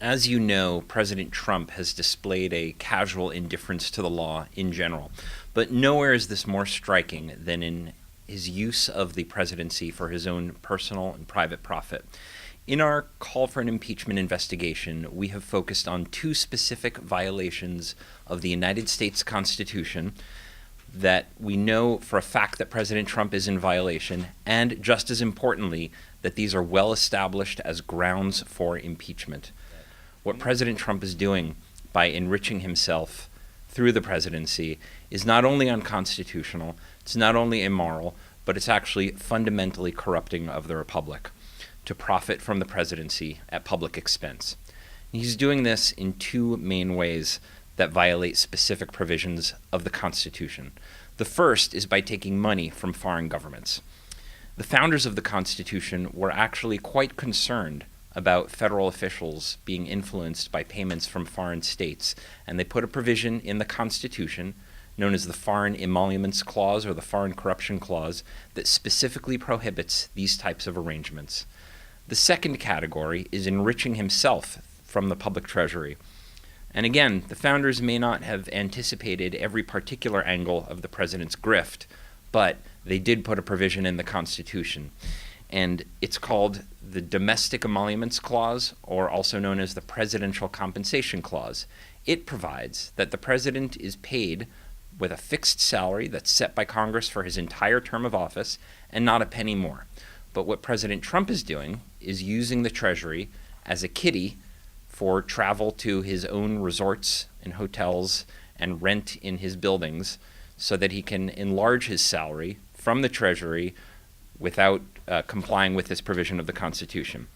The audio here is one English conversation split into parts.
As you know, President Trump has displayed a casual indifference to the law in general, but nowhere is this more striking than in his use of the presidency for his own personal and private profit. In our call for an impeachment investigation, we have focused on two specific violations of the United States Constitution that we know for a fact that President Trump is in violation, and just as importantly, that these are well established as grounds for impeachment. What President Trump is doing by enriching himself through the presidency is not only unconstitutional, it's not only immoral, but it's actually fundamentally corrupting of the republic to profit from the presidency at public expense. He's doing this in two main ways that violate specific provisions of the Constitution. The first is by taking money from foreign governments. The founders of the Constitution were actually quite concerned about federal officials being influenced by payments from foreign states, and they put a provision in the Constitution known as the Foreign Emoluments Clause or the Foreign Corruption Clause that specifically prohibits these types of arrangements. The second category is enriching himself from the public treasury. And again, the founders may not have anticipated every particular angle of the president's grift, but they did put a provision in the Constitution. And it's called the Domestic Emoluments Clause, or also known as the Presidential Compensation Clause. It provides that the president is paid with a fixed salary that's set by Congress for his entire term of office and not a penny more. But what President Trump is doing is using the Treasury as a kiddie for travel to his own resorts and hotels and rent in his buildings so that he can enlarge his salary from the Treasury without complying with this provision of the Constitution.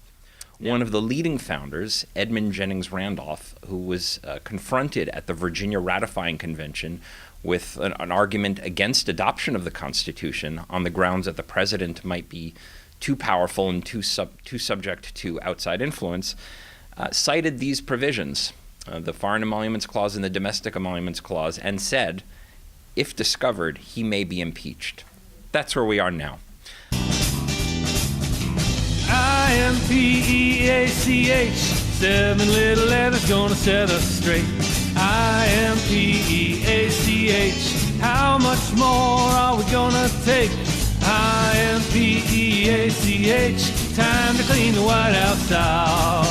One of the leading founders, Edmund Jennings Randolph, who was confronted at the Virginia Ratifying Convention with an argument against adoption of the Constitution on the grounds that the president might be too powerful and too subject to outside influence, cited these provisions, the Foreign Emoluments Clause and the Domestic Emoluments Clause, and said, if discovered, he may be impeached. That's where we are now. Impeach, 7 little letters gonna set us straight. Impeach, how much more are we gonna take? Impeach, time to clean the White House out.